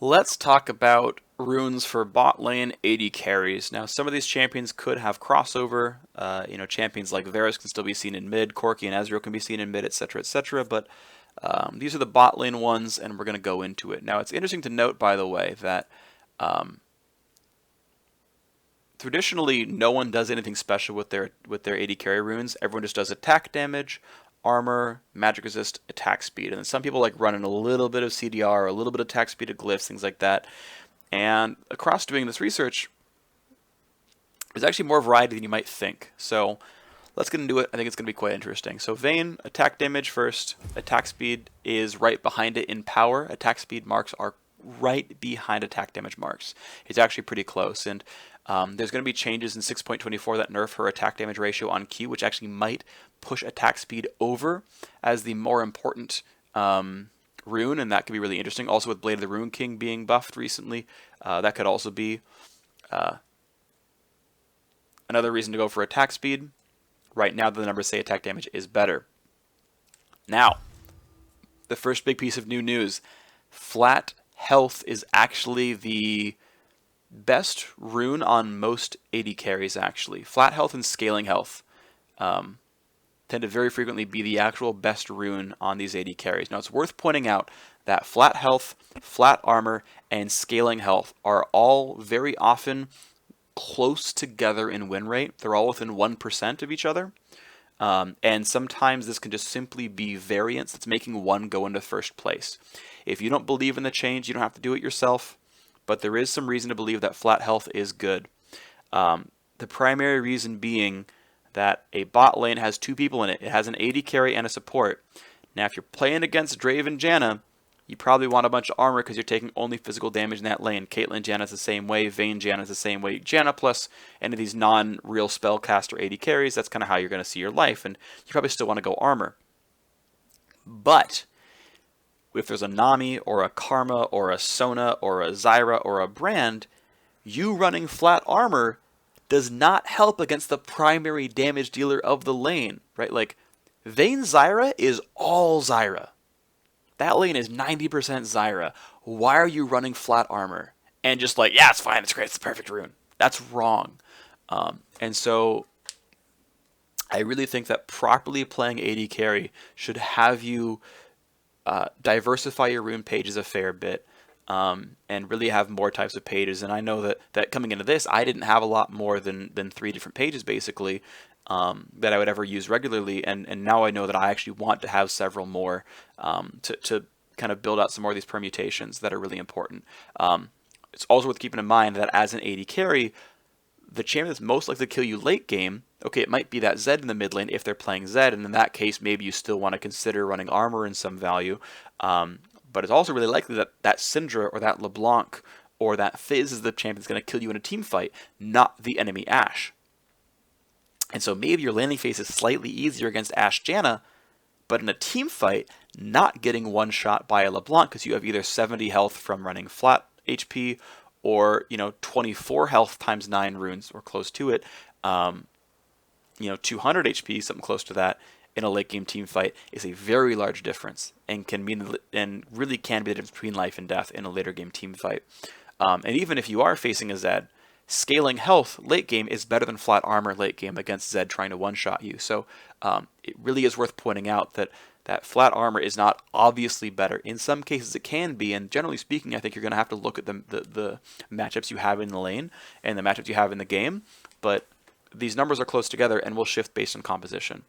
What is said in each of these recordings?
Let's talk about runes for bot lane AD carries. Now, some of these champions could have crossover. Champions like Varus can still be seen in mid, Corki and Ezreal can be seen in mid, etc., etc. But these are the bot lane ones, and we're going to go into it. Now, it's interesting to note, by the way, that traditionally no one does anything special with their AD carry runes. Everyone just does attack damage, armor, magic resist, attack speed, and then some people like running a little bit of CDR, a little bit of attack speed of glyphs, things like that. And across doing this research, there's actually more variety than you might think. So let's get into it. I think it's going to be quite interesting. So Vayne, attack damage first. Attack speed is right behind it in power. Attack speed marks are right behind attack damage marks. It's actually pretty close. And there's going to be changes in 6.24 that nerf her attack damage ratio on Q, which actually might push attack speed over as the more important rune, and that could be really interesting. Also with Blade of the Rune King being buffed recently, that could also be another reason to go for attack speed. Right now the numbers say attack damage is better. Now, the first big piece of new news. Flat health is actually the best rune on most AD carries, actually. Flat health and scaling health tend to very frequently be the actual best rune on these AD carries. Now, it's worth pointing out that flat health, flat armor, and scaling health are all very often close together in win rate. They're all within 1% of each other. And sometimes this can just simply be variance that's making one go into first place. If you don't believe in the change, you don't have to do it yourself, but there is some reason to believe that flat health is good. The primary reason being that a bot lane has two people in it. It has an AD carry and a support. Now, if you're playing against Draven Janna, you probably want a bunch of armor because you're taking only physical damage in that lane. Caitlyn Janna's the same way. Vayne Janna's the same way. Janna plus any of these non-real spellcaster AD carries, that's kind of how you're going to see your life. And you probably still want to go armor. But if there's a Nami or a Karma or a Sona or a Zyra or a Brand, you running flat armor does not help against the primary damage dealer of the lane, right? Like, Vayne Zyra is all Zyra. That lane is 90% Zyra. Why are you running flat armor? And just like, yeah, it's fine, it's great, it's the perfect rune. That's wrong. And so I really think that properly playing AD carry should have you diversify your rune pages a fair bit, and really have more types of pages. And I know that coming into this, I didn't have a lot more than 3 different pages, basically, that I would ever use regularly. And now I know that I actually want to have several more to kind of build out some more of these permutations that are really important. It's also worth keeping in mind that as an AD carry, the champion that's most likely to kill you late game, okay, it might be that Zed in the mid lane if they're playing Zed, and in that case, maybe you still want to consider running armor in some value. But it's also really likely that Syndra or that LeBlanc or that Fizz is the champion that's going to kill you in a team fight, not the enemy Ashe. And so maybe your landing phase is slightly easier against Ashe Janna, but in a team fight, not getting one shot by a LeBlanc because you have either 70 health from running flat HP or 24 health times 9 runes or close to it, 200 HP, something close to that, in a late game team fight is a very large difference and really can be the difference between life and death in a later game team fight. And even if you are facing a Zed, scaling health late game is better than flat armor late game against Zed trying to one-shot you. So it really is worth pointing out that flat armor is not obviously better. In some cases it can be, and generally speaking, I think you're going to have to look at the matchups you have in the lane and the matchups you have in the game, but these numbers are close together and will shift based on composition.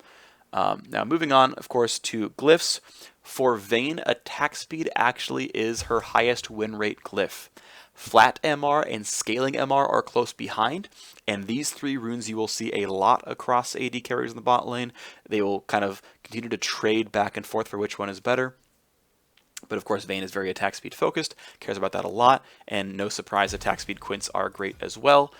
Now moving on, of course, to glyphs. For Vayne, attack speed actually is her highest win rate glyph. Flat MR and scaling MR are close behind, and these 3 runes you will see a lot across AD carries in the bot lane. They will kind of continue to trade back and forth for which one is better. But of course, Vayne is very attack speed focused, cares about that a lot, and no surprise, attack speed quints are great as well.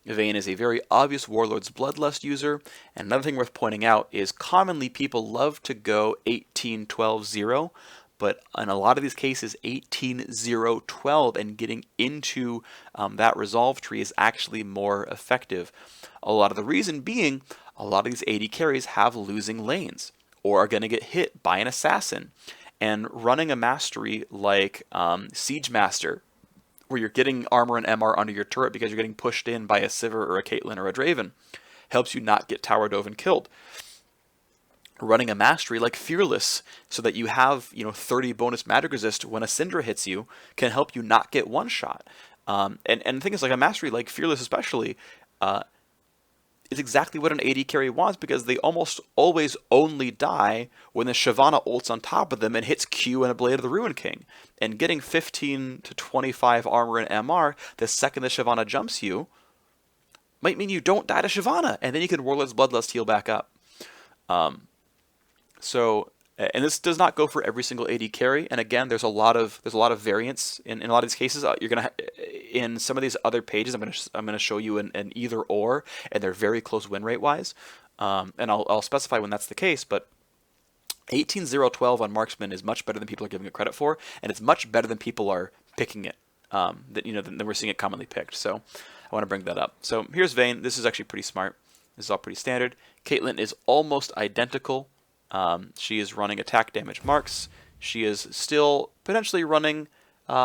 Vayne is a very obvious Warlord's Bloodlust user, and another thing worth pointing out is commonly people love to go 18-12-0, but in a lot of these cases, 18-0-12 and getting into that resolve tree is actually more effective. A lot of the reason being, a lot of these AD carries have losing lanes, or are going to get hit by an assassin. And running a mastery like Siege Master, where you're getting armor and MR under your turret because you're getting pushed in by a Sivir or a Caitlyn or a Draven, helps you not get tower dove and killed. Running a mastery like Fearless, so that you have 30 bonus magic resist when a Syndra hits you, can help you not get one shot. And the thing is, like a mastery like Fearless especially, is exactly what an AD carry wants, because they almost always only die when the Shyvana ults on top of them and hits Q and a Blade of the Ruin King. And getting 15 to 25 armor and MR the second the Shyvana jumps you might mean you don't die to Shyvana, and then you can Warlord's Bloodlust heal back up. And this does not go for every single AD carry. And again, there's a lot of variance in a lot of these cases. You're gonna in some of these other pages, I'm gonna show you an either or, and they're very close win rate wise. And I'll specify when that's the case. But 18-0-12 on Marksman is much better than people are giving it credit for, and it's much better than people are picking it. Than we're seeing it commonly picked. So I want to bring that up. So here's Vayne. This is actually pretty smart. This is all pretty standard. Caitlyn is almost identical. She is running attack damage marks. She is still potentially running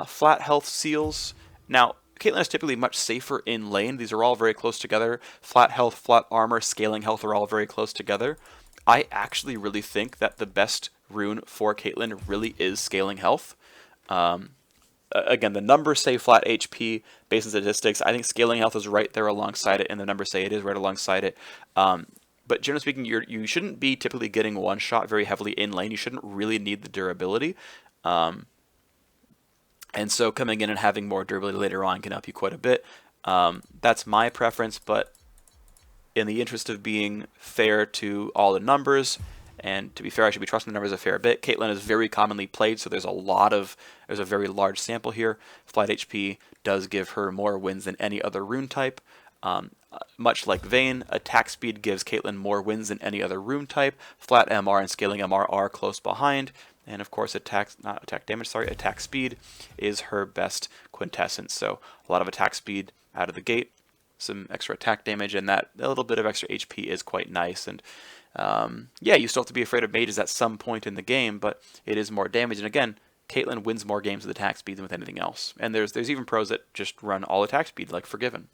flat health seals. Now, Caitlyn is typically much safer in lane. These are all very close together. Flat health, flat armor, scaling health are all very close together. I actually really think that the best rune for Caitlyn really is scaling health. Again, the numbers say flat HP based on statistics. I think scaling health is right there alongside it, and the numbers say it is right alongside it. But generally speaking, you shouldn't be typically getting one shot very heavily in lane. You shouldn't really need the durability. And so coming in and having more durability later on can help you quite a bit. That's my preference, but in the interest of being fair to all the numbers, and to be fair, I should be trusting the numbers a fair bit. Caitlyn is very commonly played, so there's a very large sample here. Flat HP does give her more wins than any other rune type. Much like Vayne, attack speed gives Caitlyn more wins than any other rune type. Flat MR and scaling MR are close behind. And of course, attack speed is her best quintessence. So a lot of attack speed out of the gate, some extra attack damage, and that a little bit of extra HP is quite nice. And yeah, you still have to be afraid of mages at some point in the game, but it is more damage. And again, Caitlyn wins more games with attack speed than with anything else. And there's even pros that just run all attack speed, like Forgiven.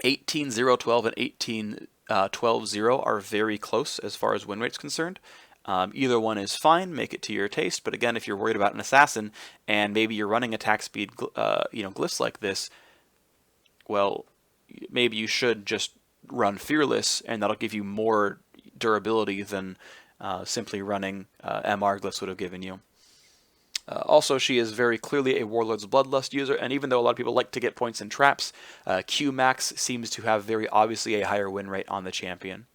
18-0-12 and 18-12-0 are very close as far as win rate's concerned. Either one is fine, make it to your taste. But again, if you're worried about an assassin and maybe you're running attack speed, glyphs like this, well, maybe you should just run Fearless, and that'll give you more durability than simply running MR glyphs would have given you. Also, she is very clearly a Warlord's Bloodlust user, and even though a lot of people like to get points in traps, Q max seems to have very obviously a higher win rate on the champion.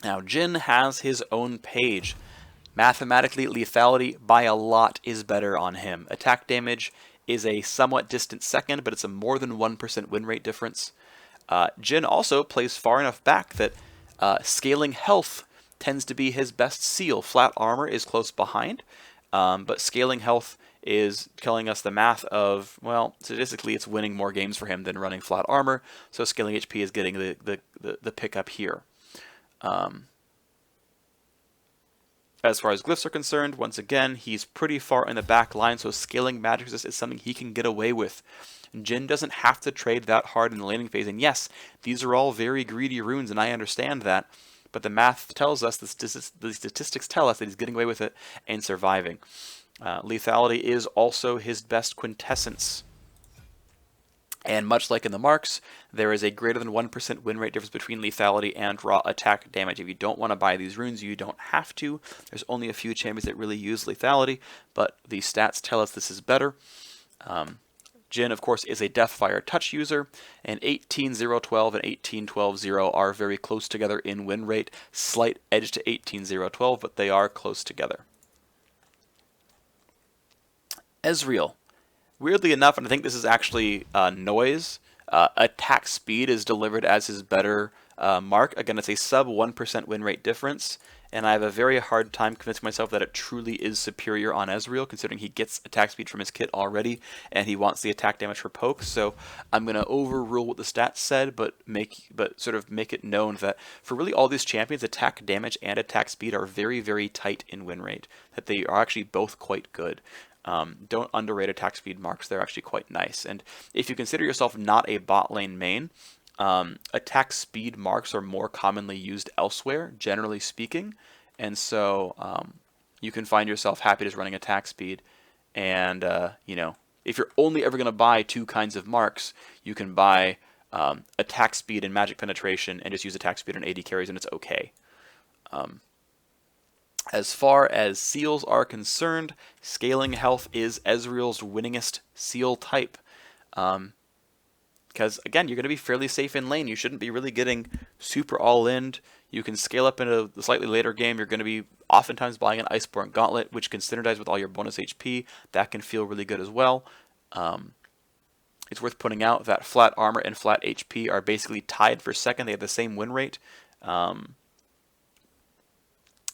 Now, Jhin has his own page. Mathematically, lethality by a lot is better on him. Attack damage is a somewhat distant second, but it's a more than 1% win rate difference. Jhin also plays far enough back that scaling health tends to be his best seal. Flat armor is close behind, but scaling health is telling us the math of, well, statistically it's winning more games for him than running flat armor, so scaling HP is getting the pickup here. As far as glyphs are concerned, once again, he's pretty far in the back line, so scaling magic resist is something he can get away with. Jhin doesn't have to trade that hard in the laning phase, and yes, these are all very greedy runes, and I understand that, but the math tells us, the statistics tell us that he's getting away with it and surviving. Lethality is also his best quintessence. And much like in the marks, there is a greater than 1% win rate difference between lethality and raw attack damage. If you don't want to buy these runes, you don't have to. There's only a few champions that really use lethality, but the stats tell us this is better. Jhin, of course, is a Deathfire Touch user, and 18-0-12 and 18-12-0 are very close together in win rate. Slight edge to 18-0-12, but they are close together. Ezreal. Weirdly enough, and I think this is actually noise, attack speed is delivered as his better mark. Again, it's a sub 1% win rate difference, and I have a very hard time convincing myself that it truly is superior on Ezreal, considering he gets attack speed from his kit already, and he wants the attack damage for poke. So I'm going to overrule what the stats said, but sort of make it known that for really all these champions, attack damage and attack speed are very, very tight in win rate, that they are actually both quite good. Don't underrate attack speed marks, they're actually quite nice. And if you consider yourself not a bot lane main, attack speed marks are more commonly used elsewhere, generally speaking, and so you can find yourself happy just running attack speed. And you know, if you're only ever going to buy two kinds of marks, you can buy attack speed and magic penetration and just use attack speed on AD carries, and it's okay. As far as seals are concerned, scaling health is Ezreal's winningest seal type. Because, again, you're going to be fairly safe in lane. You shouldn't be really getting super all-in. You can scale up into the slightly later game. You're going to be oftentimes buying an Iceborne Gauntlet, which can synergize with all your bonus HP. That can feel really good as well. It's worth pointing out that flat armor and flat HP are basically tied for second. They have the same win rate.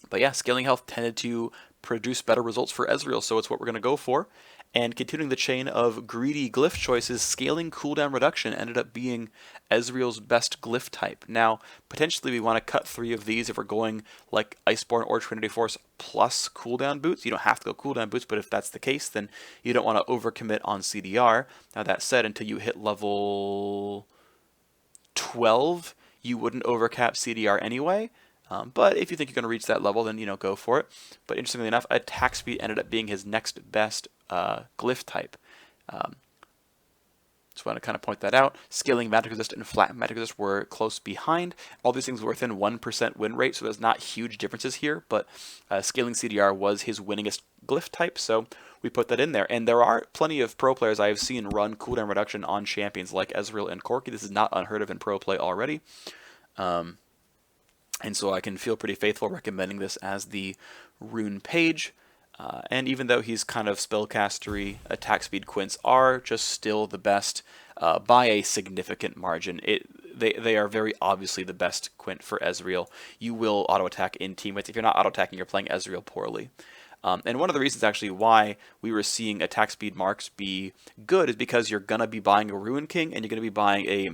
But yeah, scaling health tended to produce better results for Ezreal, so it's what we're going to go for. And continuing the chain of greedy glyph choices, scaling cooldown reduction ended up being Ezreal's best glyph type. Now, potentially we want to cut 3 of these if we're going like Iceborne or Trinity Force plus cooldown boots. You don't have to go cooldown boots, but if that's the case, then you don't want to overcommit on CDR. Now that said, until you hit level 12, you wouldn't overcap CDR anyway. But if you think you're going to reach that level, then, you know, go for it. But interestingly enough, attack speed ended up being his next best glyph type. Just want to kind of point that out. Scaling magic resist and flat magic resist were close behind. All these things were within 1% win rate, so there's not huge differences here. But scaling CDR was his winningest glyph type, so we put that in there. And there are plenty of pro players I have seen run cooldown reduction on champions like Ezreal and Corki. This is not unheard of in pro play already. And so I can feel pretty faithful recommending this as the Rune Page. And even though he's kind of spellcastery, attack speed quints are just still the best by a significant margin. They are very obviously the best quint for Ezreal. You will auto-attack in teammates. If you're not auto-attacking, you're playing Ezreal poorly. And one of the reasons actually why we were seeing attack speed marks be good is because you're going to be buying a Ruin King and you're going to be buying a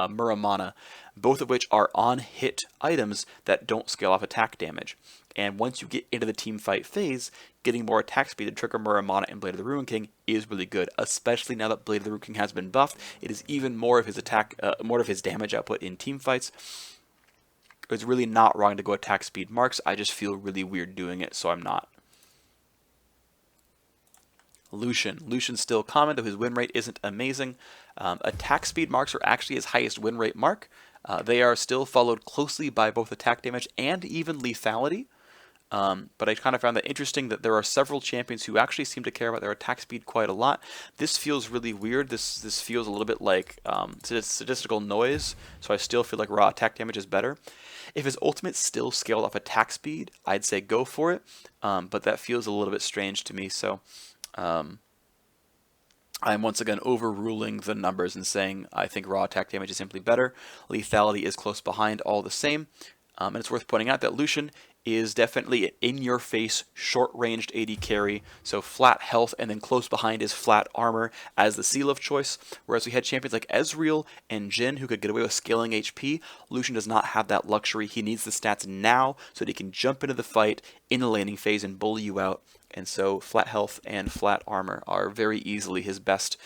Muramana, both of which are on-hit items that don't scale off attack damage. And once you get into the team fight phase, getting more attack speed to trigger Muramana and Blade of the Ruin King is really good, especially now that Blade of the Ruin King has been buffed. It is even more of his more of his damage output in team fights. It's really not wrong to go attack speed marks. I just feel really weird doing it, so I'm not. Lucian's still common, though his win rate isn't amazing. Attack speed marks are actually his highest win rate mark. They are still followed closely by both attack damage and even lethality. But I kind of found that interesting that there are several champions who actually seem to care about their attack speed quite a lot. This feels really weird. This feels a little bit like statistical noise, so I still feel like raw attack damage is better. If his ultimate still scaled off attack speed, I'd say go for it, but that feels a little bit strange to me, so I'm once again overruling the numbers and saying I think raw attack damage is simply better. Lethality is close behind all the same. And it's worth pointing out that Lucian is definitely an in-your-face, short-ranged AD carry, so flat health and then close behind is flat armor as the seal of choice, whereas we had champions like Ezreal and Jhin who could get away with scaling HP. Lucian does not have that luxury. He needs the stats now so that he can jump into the fight in the laning phase and bully you out. And so flat health and flat armor are very easily his best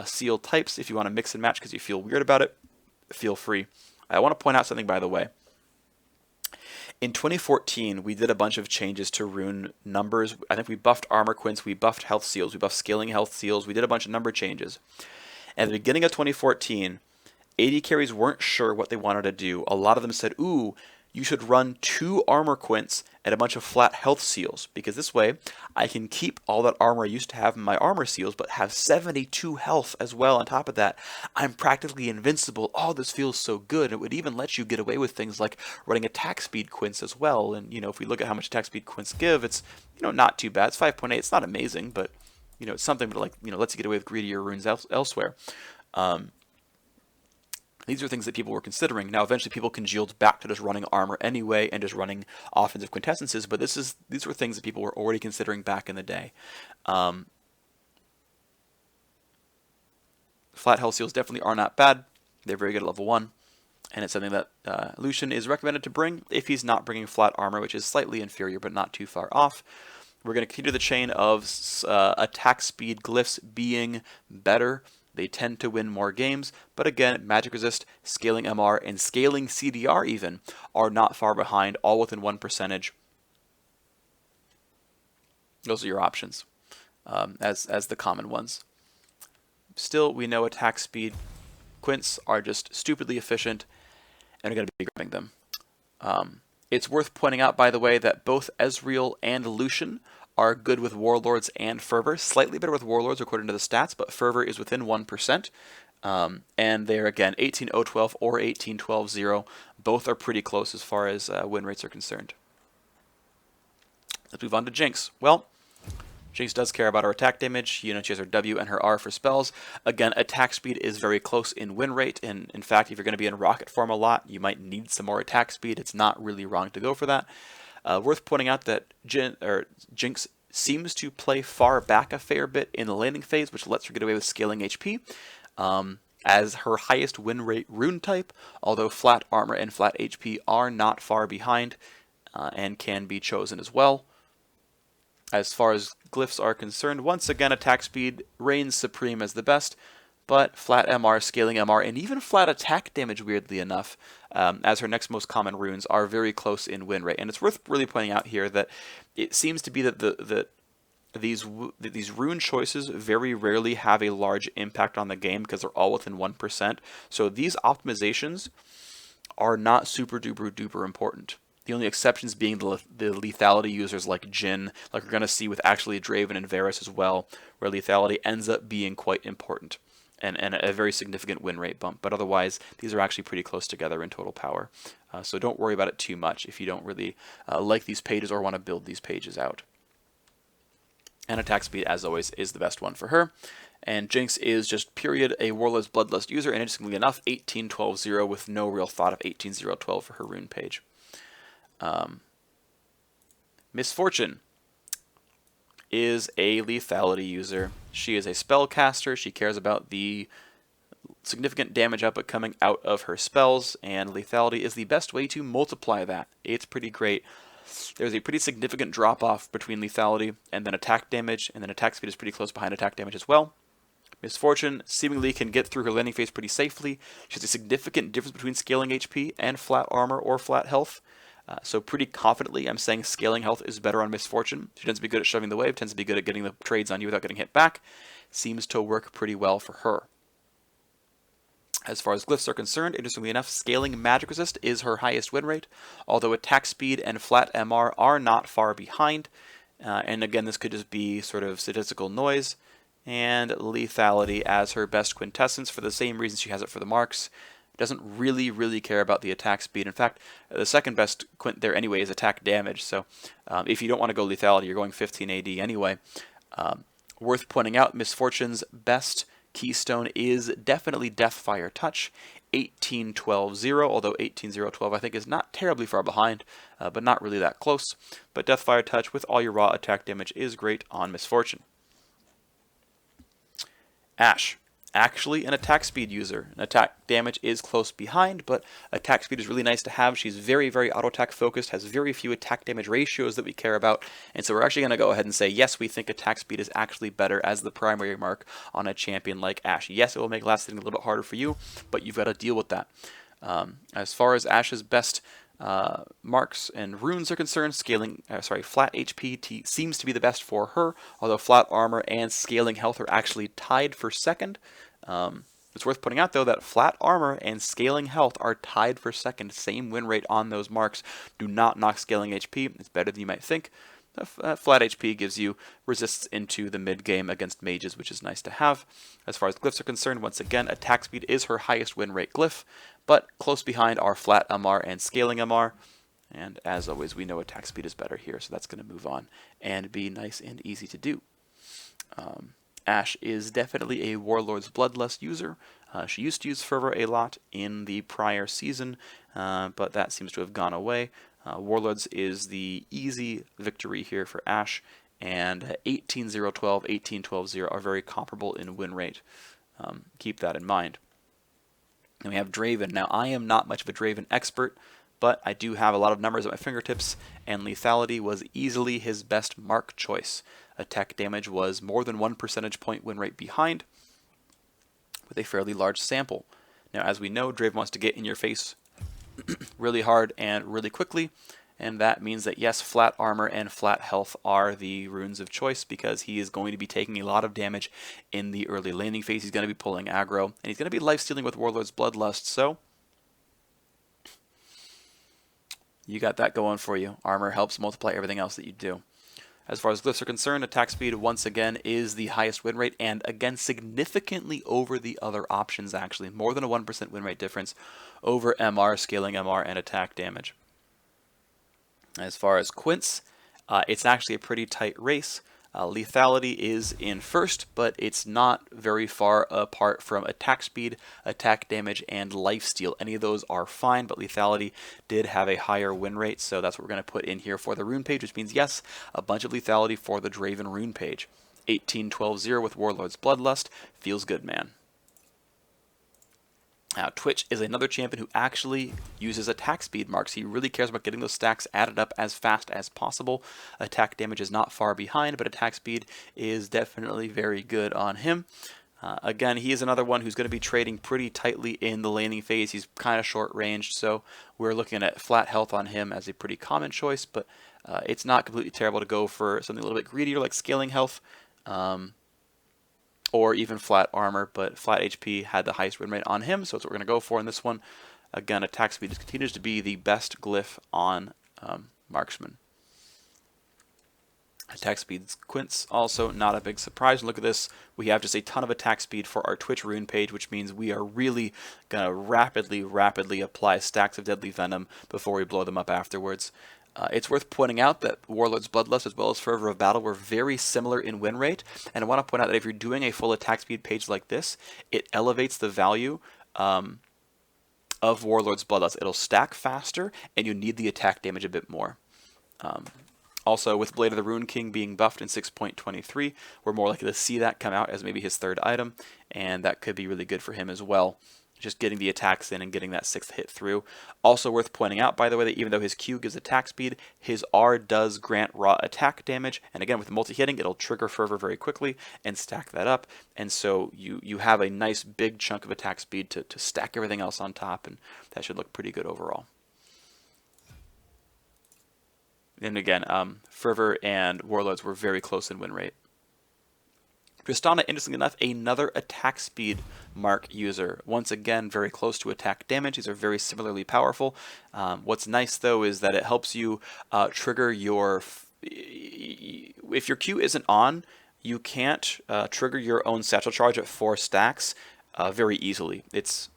seal types. If you want to mix and match because you feel weird about it, feel free. I want to point out something, by the way. In 2014, we did a bunch of changes to rune numbers. I think we buffed armor quints, we buffed health seals, we buffed scaling health seals, we did a bunch of number changes. At the beginning of 2014, AD carries weren't sure what they wanted to do. A lot of them said, ooh, you should run 2 armor quints and a bunch of flat health seals, because this way I can keep all that armor I used to have in my armor seals, but have 72 health as well on top of that. I'm practically invincible. Oh, this feels so good. It would even let you get away with things like running attack speed quints as well. And, you know, if we look at how much attack speed quints give, it's, you know, not too bad. It's 5.8. It's not amazing, but, you know, it's something that, like, you know, lets you get away with greedier runes elsewhere. These are things that people were considering. Now, eventually people congealed back to just running armor anyway and just running offensive quintessences, but these were things that people were already considering back in the day. Flat health seals definitely are not bad. They're very good at level 1, and it's something that Lucian is recommended to bring if he's not bringing flat armor, which is slightly inferior but not too far off. We're going to continue the chain of attack speed glyphs being better. They tend to win more games, but again, magic resist, scaling MR, and scaling CDR even are not far behind, all within 1%. Those are your options as the common ones. Still, we know attack speed quints are just stupidly efficient, and are going to be grabbing them. It's worth pointing out, by the way, that both Ezreal and Lucian are good with Warlords and Fervor. Slightly better with Warlords according to the stats, but Fervor is within 1%. And they're, again, 18-0-12 or 18-12-0. Both are pretty close as far as win rates are concerned. Let's move on to Jinx. Well, Jinx does care about her attack damage. You know, she has her W and her R for spells. Again, attack speed is very close in win rate, and in fact, if you're going to be in rocket form a lot, you might need some more attack speed. It's not really wrong to go for that. Worth pointing out that Jinx seems to play far back a fair bit in the landing phase, which lets her get away with scaling HP. As her highest win rate rune type, although flat armor and flat HP are not far behind and can be chosen as well. As far as glyphs are concerned, once again, attack speed reigns supreme as the best, but flat MR, scaling MR, and even flat attack damage, weirdly enough, as her next most common runes, are very close in win rate. And it's worth really pointing out here that it seems to be that these rune choices very rarely have a large impact on the game because they're all within 1%. So these optimizations are not super duper important. The only exceptions being the lethality users like Jhin, like we're going to see with actually Draven and Varus as well, where lethality ends up being quite important and a very significant win rate bump. But otherwise, these are actually pretty close together in total power. So don't worry about it too much if you don't really like these pages or want to build these pages out. And attack speed, as always, is the best one for her. And Jinx is just period a Warlord's Bloodlust user, and interestingly enough, 18-12-0 with no real thought of 18-0-12 for her rune page. Misfortune is a lethality user. She is a spellcaster. She cares about the significant damage output coming out of her spells, and lethality is the best way to multiply that. It's pretty great. There's a pretty significant drop-off between lethality and then attack damage, and then attack speed is pretty close behind attack damage as well. Misfortune seemingly can get through her landing phase pretty safely. She has a significant difference between scaling HP and flat armor or flat health. So pretty confidently, I'm saying scaling health is better on Misfortune. She tends to be good at shoving the wave, tends to be good at getting the trades on you without getting hit back. Seems to work pretty well for her. As far as glyphs are concerned, interestingly enough, scaling magic resist is her highest win rate, although attack speed and flat MR are not far behind. And again, this could just be sort of statistical noise. And lethality as her best quintessence for the same reason she has it for the marks. Doesn't really care about the attack speed. In fact, the second best quint there anyway is attack damage. So if you don't want to go lethality, you're going 15 AD anyway. Worth pointing out, Misfortune's best keystone is definitely Deathfire Touch, 18-12-0, although 18-0-12 I think is not terribly far behind, but not really that close. But Deathfire Touch with all your raw attack damage is great on Misfortune. Ashe. Actually an attack speed user. An attack damage is close behind, but attack speed is really nice to have. She's very auto attack focused, has very few attack damage ratios that we care about, and so we're actually going to go ahead and say yes, we think attack speed is actually better as the primary mark on a champion like Ashe. Yes, it will make last hitting a little bit harder for you, but you've got to deal with that. As far as Ashe's best marks and runes are concerned, flat HP seems to be the best for her, although flat armor and scaling health are actually tied for second. It's worth pointing out, though, that flat armor and scaling health are tied for second. Same win rate on those marks. Do not knock scaling HP. It's better than you might think. Flat HP gives you resists into the mid game against mages, which is nice to have. As far as glyphs are concerned, once again, attack speed is her highest win rate glyph, but close behind are flat MR and scaling MR. And as always, we know attack speed is better here, so that's going to move on and be nice and easy to do. Ashe is definitely a Warlord's Bloodlust user. She used to use Fervor a lot in the prior season, but that seems to have gone away. Warlords is the easy victory here for Ashe, and 18-0-12, 18-12-0 are very comparable in win rate. Keep that in mind. And we have Draven. Now, I am not much of a Draven expert, but I do have a lot of numbers at my fingertips, and lethality was easily his best mark choice. Attack damage was more than 1 percentage point win rate behind, with a fairly large sample. Now, as we know, Draven wants to get in your face really hard and really quickly, and that means that yes, flat armor and flat health are the runes of choice, because he is going to be taking a lot of damage in the early laning phase. He's going to be pulling aggro, and he's going to be lifestealing with Warlord's Bloodlust, so you got that going for you. Armor helps multiply everything else that you do. As far as glyphs are concerned, attack speed once again is the highest win rate, and again significantly over the other options actually. More than a 1% win rate difference over MR, scaling MR, and attack damage. As far as Quince, it's actually a pretty tight race. Lethality is in first, but it's not very far apart from attack speed, attack damage, and lifesteal. Any of those are fine, but lethality did have a higher win rate, so that's what we're going to put in here for the rune page, which means, yes, a bunch of lethality for the Draven rune page. 18-12-0 with Warlord's Bloodlust. Feels good, man. Now, Twitch is another champion who actually uses attack speed marks. He really cares about getting those stacks added up as fast as possible. Attack damage is not far behind, but attack speed is definitely very good on him. Again, he is another one who's going to be trading pretty tightly in the laning phase. He's kind of short ranged, so we're looking at flat health on him as a pretty common choice, but it's not completely terrible to go for something a little bit greedier like scaling health. Or even flat armor, but flat HP had the highest win rate on him, so that's what we're going to go for in this one. Again, attack speed continues to be the best glyph on marksman. Attack speed's Quince, also not a big surprise. Look at this, we have just a ton of attack speed for our Twitch rune page, which means we are really going to rapidly apply stacks of deadly venom before we blow them up afterwards. It's worth pointing out that Warlord's Bloodlust as well as Fervor of Battle were very similar in win rate, and I want to point out that if you're doing a full attack speed page like this, it elevates the value of Warlord's Bloodlust. It'll stack faster, and you need the attack damage a bit more. Also, with Blade of the Rune King being buffed in 6.23, we're more likely to see that come out as maybe his third item, and that could be really good for him as well. Just getting the attacks in and getting that 6th hit through. Also worth pointing out, by the way, that even though his Q gives attack speed, his R does grant raw attack damage. And again, with multi-hitting, it'll trigger Fervor very quickly and stack that up. And so you have a nice big chunk of attack speed to stack everything else on top, and that should look pretty good overall. And again, Fervor and Warlords were very close in win rate. Tristana, interestingly enough, another attack speed mark user. Once again, very close to attack damage. These are very similarly powerful. What's nice, though, is that it helps you trigger your... If your Q isn't on, you can't trigger your own satchel charge at 4 stacks very easily. It's...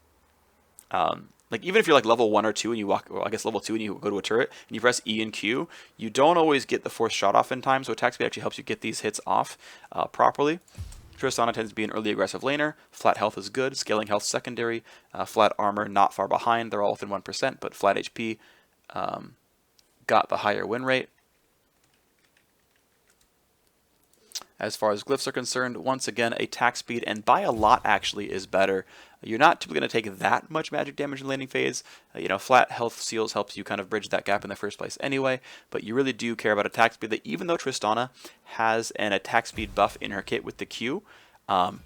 like even if you're like level 1 or 2 and you walk, well, I guess level 2 and you go to a turret and you press E and Q, you don't always get the forced shot off in time, so attack speed actually helps you get these hits off properly. Tristana tends to be an early aggressive laner. Flat health is good, scaling health secondary, flat armor not far behind, they're all within 1%, but flat HP got the higher win rate. As far as glyphs are concerned, once again, attack speed, and by a lot actually, is better. You're not typically going to take that much magic damage in the laning phase. Flat health seals helps you kind of bridge that gap in the first place anyway, but you really do care about attack speed. That even though Tristana has an attack speed buff in her kit with the Q, her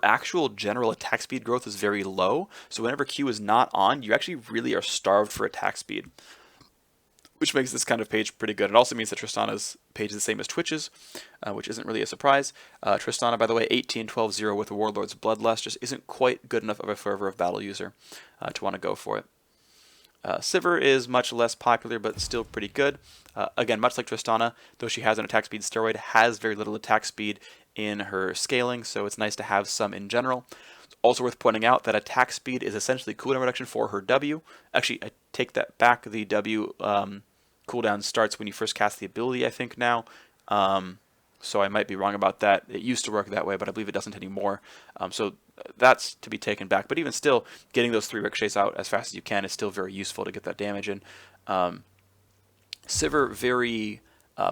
actual general attack speed growth is very low, so whenever Q is not on, you actually really are starved for attack speed, which makes this kind of page pretty good. It also means that Tristana's page is the same as Twitch's, which isn't really a surprise. Tristana, by the way, 18-12-0 with the Warlord's Bloodlust just isn't quite good enough of a Fervor of Battle user to want to go for it. Sivir is much less popular, but still pretty good. Again, much like Tristana, though she has an attack speed steroid, has very little attack speed in her scaling, so it's nice to have some in general. It's also worth pointing out that attack speed is essentially cooldown reduction for her W. Actually, I take that back. The W cooldown starts when you first cast the ability, I think now. So I might be wrong about that. It used to work that way, but I believe it doesn't anymore. So that's to be taken back. But even still, getting those 3 ricochets out as fast as you can is still very useful to get that damage in. Sivir, very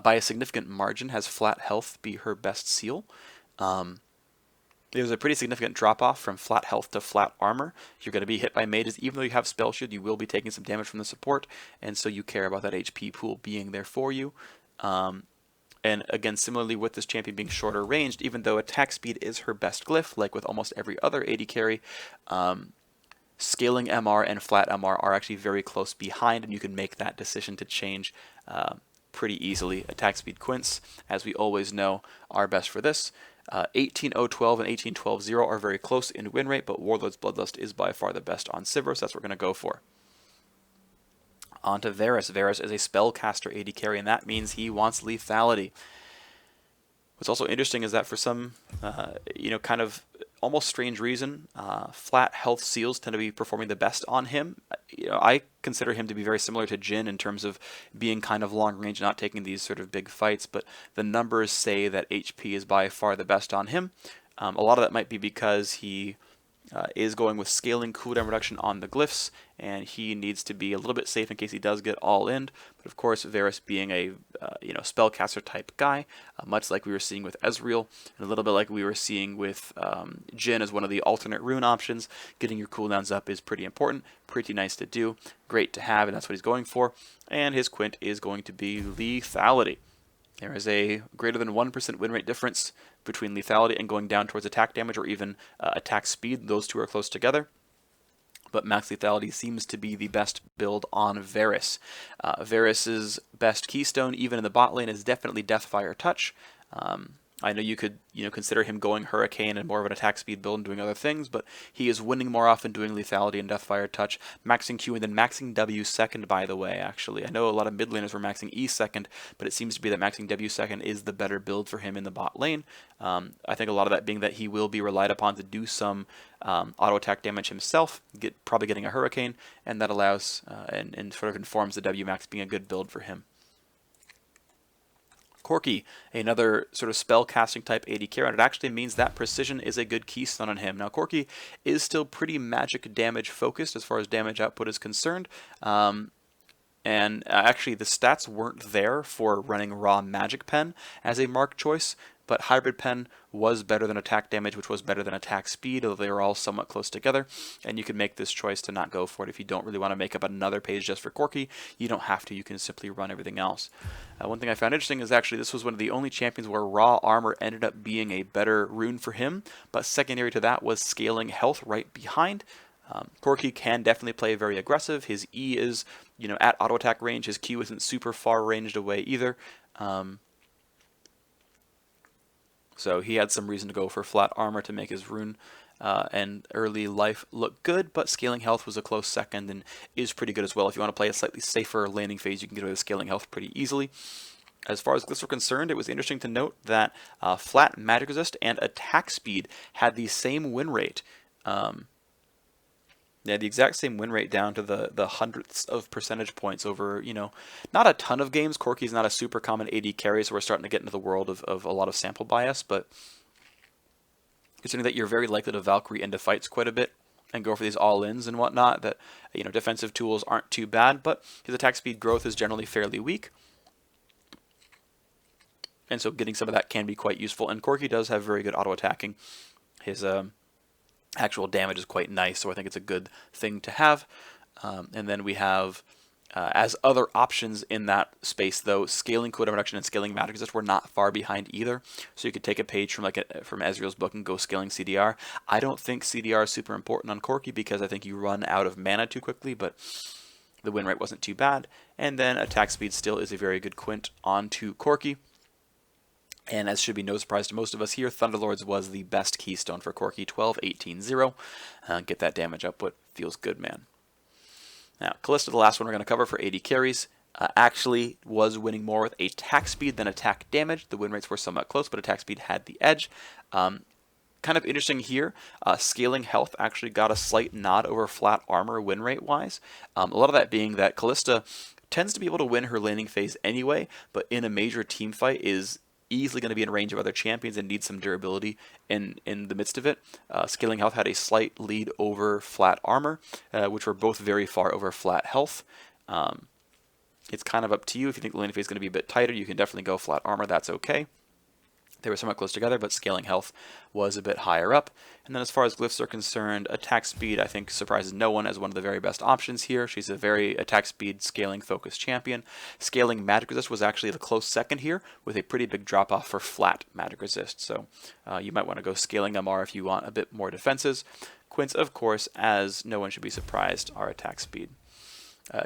by a significant margin, has flat health be her best seal. There's a pretty significant drop-off from flat health to flat armor. You're going to be hit by mages. Even though you have spell shield, you will be taking some damage from the support, and so you care about that HP pool being there for you. And again, similarly with this champion being shorter ranged, even though attack speed is her best glyph, like with almost every other AD carry, scaling MR and flat MR are actually very close behind, and you can make that decision to change pretty easily. Attack speed quints, as we always know, are best for this. 18-0-12 and 18-12-0 are very close in win rate, but Warlord's Bloodlust is by far the best on Sivir, so that's what we're going to go for. On to Varus. Varus is a spellcaster AD carry, and that means he wants lethality. What's also interesting is that for some, kind of almost strange reason, flat health seals tend to be performing the best on him. I consider him to be very similar to Jhin in terms of being kind of long range, not taking these sort of big fights, but the numbers say that HP is by far the best on him. A lot of that might be because he is going with scaling cooldown reduction on the glyphs, and he needs to be a little bit safe in case he does get all in. But of course, Varus being a spellcaster type guy, much like we were seeing with Ezreal, and a little bit like we were seeing with Jhin as one of the alternate rune options, getting your cooldowns up is pretty important, pretty nice to do, great to have, and that's what he's going for. And his quint is going to be lethality. There is a greater than 1% win rate difference between lethality and going down towards attack damage or even attack speed. Those two are close together. But max lethality seems to be the best build on Varus. Varus's best keystone, even in the bot lane, is definitely Deathfire Touch. I know you could consider him going Hurricane and more of an attack speed build and doing other things, but he is winning more often doing lethality and Deathfire Touch, maxing Q and then maxing W second, by the way, actually. I know a lot of mid laners were maxing E second, but it seems to be that maxing W second is the better build for him in the bot lane. I think a lot of that being that he will be relied upon to do some auto attack damage himself, probably getting a Hurricane, and that allows and sort of informs the W max being a good build for him. Corki, another sort of spell casting type AD carry, and it actually means that precision is a good keystone on him. Now Corki is still pretty magic damage focused as far as damage output is concerned, and actually the stats weren't there for running raw magic pen as a mark choice, but hybrid pen was better than attack damage, which was better than attack speed, although they were all somewhat close together, and you can make this choice to not go for it if you don't really want to make up another page just for Corki. You don't have to, you can simply run everything else. One thing I found interesting is actually this was one of the only champions where raw armor ended up being a better rune for him, but secondary to that was scaling health right behind. Corki can definitely play very aggressive. His E is, at auto attack range. His Q isn't super far ranged away either. So he had some reason to go for flat armor to make his rune and early life look good, but scaling health was a close second and is pretty good as well. If you want to play a slightly safer laning phase, you can get away with scaling health pretty easily. As far as glyphs were concerned, it was interesting to note that flat magic resist and attack speed had the same win rate. They had the exact same win rate down to the hundredths of percentage points over, not a ton of games. Corki's not a super common AD carry, so we're starting to get into the world of a lot of sample bias, but considering that you're very likely to Valkyrie into fights quite a bit and go for these all-ins and whatnot, that, defensive tools aren't too bad, but his attack speed growth is generally fairly weak. And so getting some of that can be quite useful, and Corki does have very good auto-attacking. His actual damage is quite nice, so I think it's a good thing to have. And then we have, as other options in that space, though, scaling cooldown reduction and scaling magic resist were not far behind either. So you could take a page from from Ezreal's book and go scaling CDR. I don't think CDR is super important on Corki because I think you run out of mana too quickly, but the win rate wasn't too bad. And then attack speed still is a very good quint onto Corki. And as should be no surprise to most of us here, Thunderlords was the best keystone for Corki, 12-18-0. Get that damage output. Feels good, man. Now, Kalista, the last one we're going to cover for AD carries, actually was winning more with attack speed than attack damage. The win rates were somewhat close, but attack speed had the edge. Kind of interesting here, scaling health actually got a slight nod over flat armor win rate-wise. A lot of that being that Kalista tends to be able to win her laning phase anyway, but in a major team fight is easily going to be in range of other champions and need some durability in the midst of it. Scaling health had a slight lead over flat armor, which were both very far over flat health. It's kind of up to you. If you think the lane phase is going to be a bit tighter, you can definitely go flat armor. That's okay. They were somewhat close together, but scaling health was a bit higher up. And then as far as Glyphs are concerned, attack speed, I think, surprises no one as one of the very best options here. She's a very attack speed, scaling focused champion. Scaling magic resist was actually the close second here, with a pretty big drop off for flat magic resist. So you might want to go scaling MR if you want a bit more defenses. Quince, of course, as no one should be surprised, are attack speed.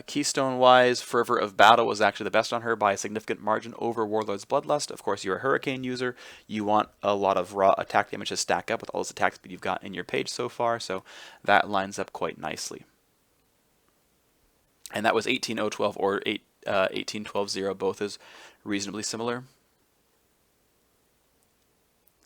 Keystone-wise, Fervor of Battle was actually the best on her by a significant margin over Warlord's Bloodlust. Of course, you're a Hurricane user. You want a lot of raw attack damage to stack up with all this attack speed you've got in your page so far, so that lines up quite nicely. And that was 18-0-12 or 18-12-0, both is reasonably similar.